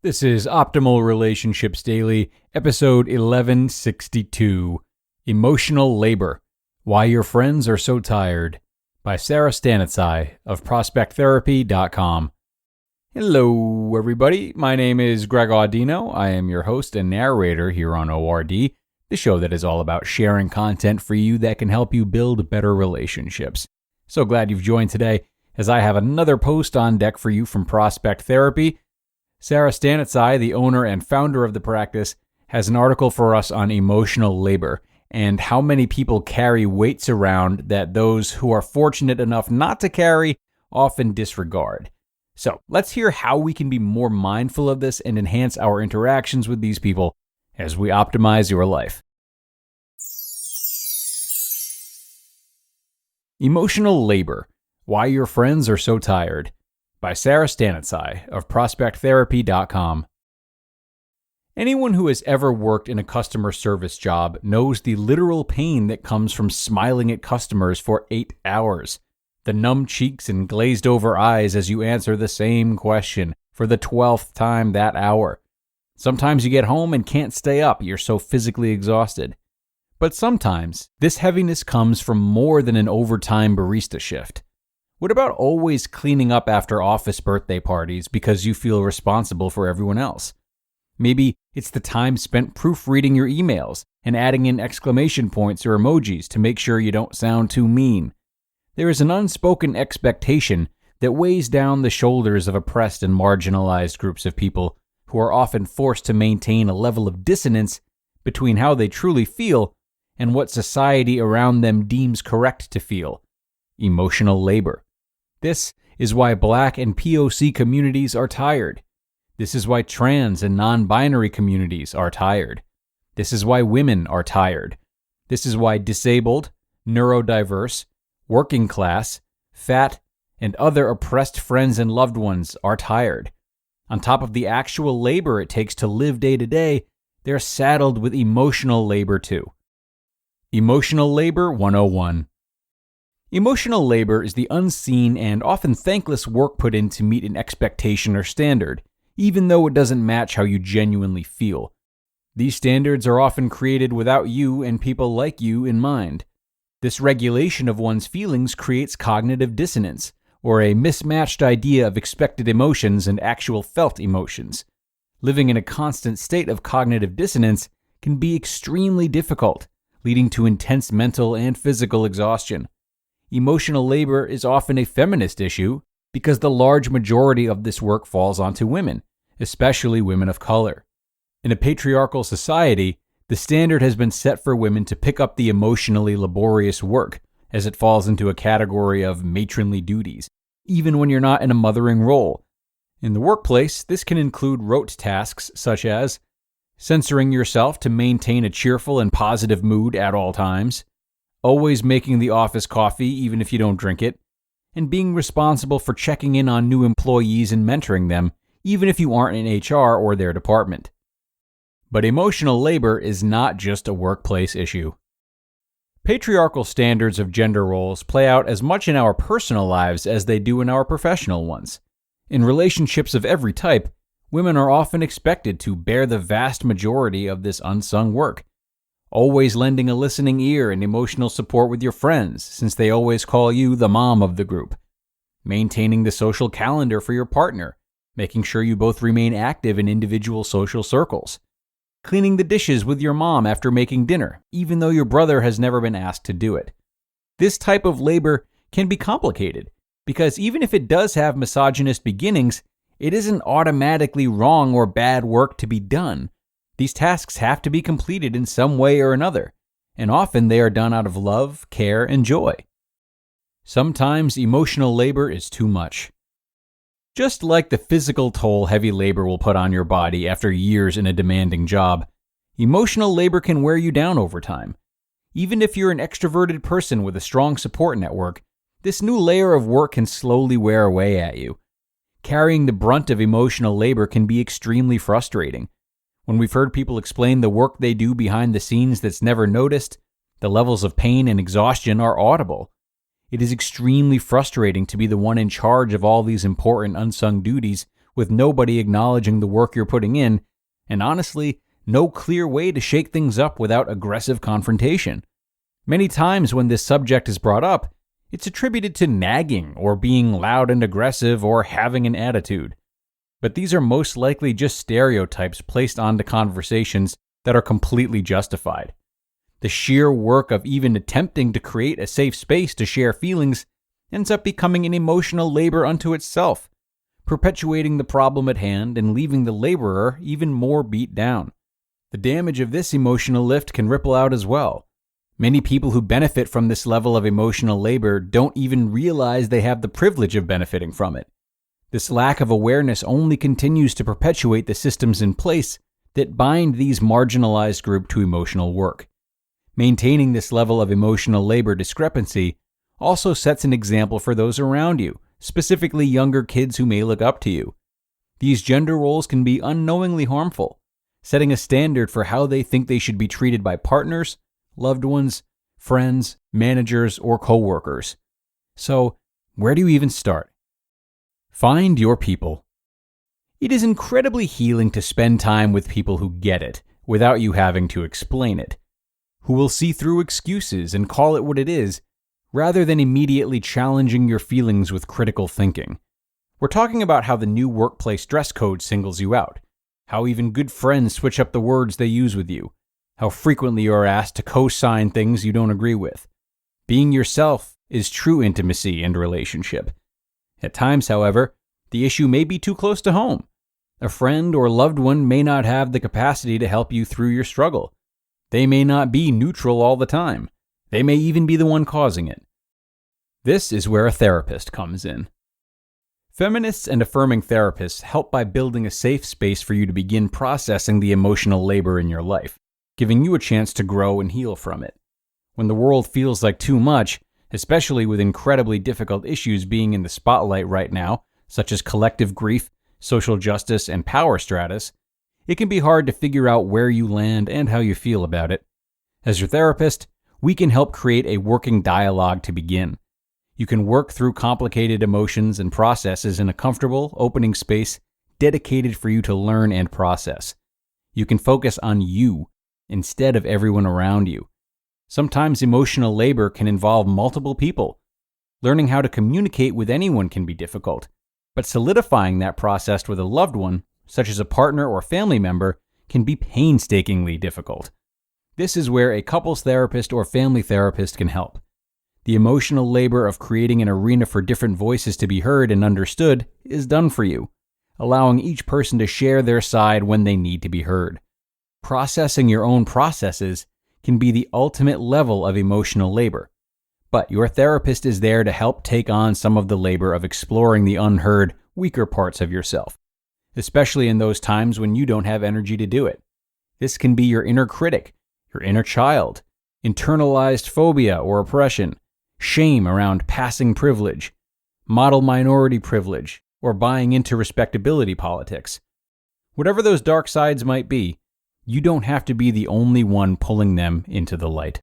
This is Optimal Relationships Daily, episode 1162, Emotional Labor, Why Your Friends Are So Tired, by Sara Stanizai of ProspectTherapy.com. Hello, everybody. My name is Greg Audino. I am your host and narrator here on ORD, the show that is all about sharing content for you that can help you build better relationships. So glad you've joined today, as I have another post on deck for you from Prospect Therapy. Sara Stanizai, the owner and founder of the practice, has an article for us on emotional labor and how many people carry weights around that those who are fortunate enough not to carry often disregard. So let's hear how we can be more mindful of this and enhance our interactions with these people as we optimize your life. Emotional Labor, Why Your Friends Are So Tired, by Sara Stanizai of ProspectTherapy.com. Anyone who has ever worked in a customer service job knows the literal pain that comes from smiling at customers for 8 hours. The numb cheeks and glazed over eyes as you answer the same question for the 12th time that hour. Sometimes you get home and can't stay up, you're so physically exhausted. But sometimes this heaviness comes from more than an overtime barista shift. What about always cleaning up after office birthday parties because you feel responsible for everyone else? Maybe it's the time spent proofreading your emails and adding in exclamation points or emojis to make sure you don't sound too mean. There is an unspoken expectation that weighs down the shoulders of oppressed and marginalized groups of people who are often forced to maintain a level of dissonance between how they truly feel and what society around them deems correct to feel. Emotional labor. This is why Black and POC communities are tired. This is why trans and non-binary communities are tired. This is why women are tired. This is why disabled, neurodiverse, working class, fat, and other oppressed friends and loved ones are tired. On top of the actual labor it takes to live day to day, they're saddled with emotional labor too. Emotional Labor 101. Emotional labor is the unseen and often thankless work put in to meet an expectation or standard, even though it doesn't match how you genuinely feel. These standards are often created without you and people like you in mind. This regulation of one's feelings creates cognitive dissonance, or a mismatched idea of expected emotions and actual felt emotions. Living in a constant state of cognitive dissonance can be extremely difficult, leading to intense mental and physical exhaustion. Emotional labor is often a feminist issue because the large majority of this work falls onto women, especially women of color. In a patriarchal society, the standard has been set for women to pick up the emotionally laborious work, as it falls into a category of matronly duties, even when you're not in a mothering role. In the workplace, this can include rote tasks such as censoring yourself to maintain a cheerful and positive mood at all times, always making the office coffee even if you don't drink it, and being responsible for checking in on new employees and mentoring them, even if you aren't in HR or their department. But emotional labor is not just a workplace issue. Patriarchal standards of gender roles play out as much in our personal lives as they do in our professional ones. In relationships of every type, women are often expected to bear the vast majority of this unsung work. Always lending a listening ear and emotional support with your friends, since they always call you the mom of the group. Maintaining the social calendar for your partner, making sure you both remain active in individual social circles. Cleaning the dishes with your mom after making dinner, even though your brother has never been asked to do it. This type of labor can be complicated, because even if it does have misogynist beginnings, it isn't automatically wrong or bad work to be done. These tasks have to be completed in some way or another, and often they are done out of love, care, and joy. Sometimes emotional labor is too much. Just like the physical toll heavy labor will put on your body after years in a demanding job, emotional labor can wear you down over time. Even if you're an extroverted person with a strong support network, this new layer of work can slowly wear away at you. Carrying the brunt of emotional labor can be extremely frustrating. When we've heard people explain the work they do behind the scenes that's never noticed, the levels of pain and exhaustion are audible. It is extremely frustrating to be the one in charge of all these important unsung duties with nobody acknowledging the work you're putting in, and honestly, no clear way to shake things up without aggressive confrontation. Many times when this subject is brought up, it's attributed to nagging or being loud and aggressive or having an attitude. But these are most likely just stereotypes placed onto conversations that are completely justified. The sheer work of even attempting to create a safe space to share feelings ends up becoming an emotional labor unto itself, perpetuating the problem at hand and leaving the laborer even more beat down. The damage of this emotional lift can ripple out as well. Many people who benefit from this level of emotional labor don't even realize they have the privilege of benefiting from it. This lack of awareness only continues to perpetuate the systems in place that bind these marginalized groups to emotional work. Maintaining this level of emotional labor discrepancy also sets an example for those around you, specifically younger kids who may look up to you. These gender roles can be unknowingly harmful, setting a standard for how they think they should be treated by partners, loved ones, friends, managers, or coworkers. So, where do you even start? Find your people. It is incredibly healing to spend time with people who get it, without you having to explain it, who will see through excuses and call it what it is, rather than immediately challenging your feelings with critical thinking. We're talking about how the new workplace dress code singles you out, how even good friends switch up the words they use with you, how frequently you are asked to co-sign things you don't agree with. Being yourself is true intimacy and relationship. At times, however, the issue may be too close to home. A friend or loved one may not have the capacity to help you through your struggle. They may not be neutral all the time. They may even be the one causing it. This is where a therapist comes in. Feminists and affirming therapists help by building a safe space for you to begin processing the emotional labor in your life, giving you a chance to grow and heal from it. When the world feels like too much, especially with incredibly difficult issues being in the spotlight right now, such as collective grief, social justice, and power stratus, it can be hard to figure out where you land and how you feel about it. As your therapist, we can help create a working dialogue to begin. You can work through complicated emotions and processes in a comfortable, opening space dedicated for you to learn and process. You can focus on you instead of everyone around you. Sometimes emotional labor can involve multiple people. Learning how to communicate with anyone can be difficult, but solidifying that process with a loved one, such as a partner or family member, can be painstakingly difficult. This is where a couples therapist or family therapist can help. The emotional labor of creating an arena for different voices to be heard and understood is done for you, allowing each person to share their side when they need to be heard. Processing your own processes can be the ultimate level of emotional labor, but your therapist is there to help take on some of the labor of exploring the unheard, weaker parts of yourself, especially in those times when you don't have energy to do it. This can be your inner critic, your inner child, internalized phobia or oppression, shame around passing privilege, model minority privilege, or buying into respectability politics. Whatever those dark sides might be, you don't have to be the only one pulling them into the light.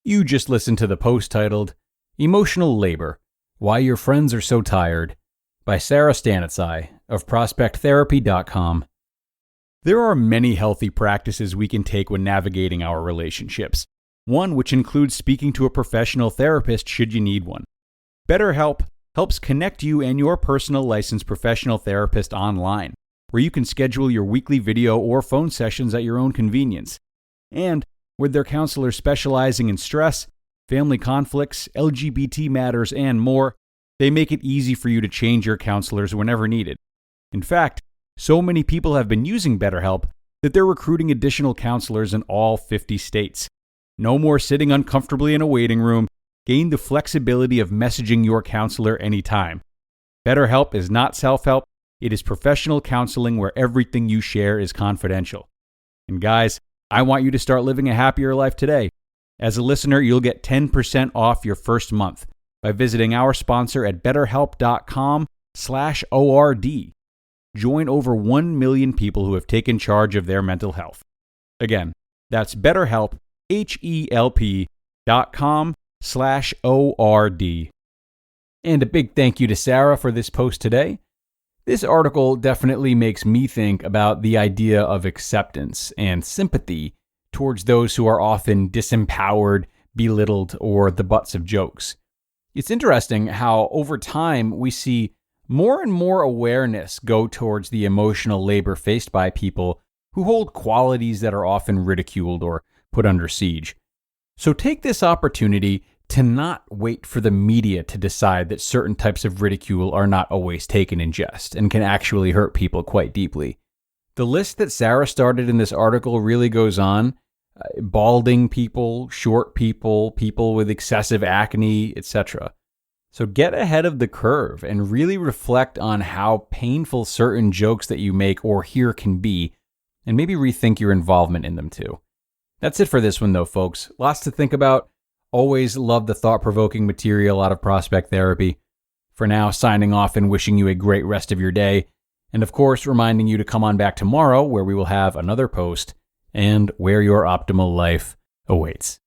You just listened to the post titled, Emotional Labor, Why Your Friends Are So Tired, by Sara Stanizai of ProspectTherapy.com. There are many healthy practices we can take when navigating our relationships, one which includes speaking to a professional therapist should you need one. BetterHelp helps connect you and your personal licensed professional therapist online, where you can schedule your weekly video or phone sessions at your own convenience. And with their counselors specializing in stress, family conflicts, LGBT matters, and more, they make it easy for you to change your counselors whenever needed. In fact, so many people have been using BetterHelp that they're recruiting additional counselors in all 50 states. No more sitting uncomfortably in a waiting room. Gain the flexibility of messaging your counselor anytime. BetterHelp is not self-help. It is professional counseling where everything you share is confidential. And guys, I want you to start living a happier life today. As a listener, you'll get 10% off your first month by visiting our sponsor at betterhelp.com/ORD. Join over 1 million people who have taken charge of their mental health. Again, that's BetterHelp, HELP.com/ORD. And a big thank you to Sara for this post today. This article definitely makes me think about the idea of acceptance and sympathy towards those who are often disempowered, belittled, or the butts of jokes. It's interesting how over time we see more and more awareness go towards the emotional labor faced by people who hold qualities that are often ridiculed or put under siege. So take this opportunity to not wait for the media to decide that certain types of ridicule are not always taken in jest and can actually hurt people quite deeply. The list that Sara started in this article really goes on. Balding people, short people, people with excessive acne, etc. So get ahead of the curve and really reflect on how painful certain jokes that you make or hear can be, and maybe rethink your involvement in them too. That's it for this one though, folks. Lots to think about. Always love the thought-provoking material out of Prospect Therapy. For now, signing off and wishing you a great rest of your day. And of course, reminding you to come on back tomorrow where we will have another post and where your optimal life awaits.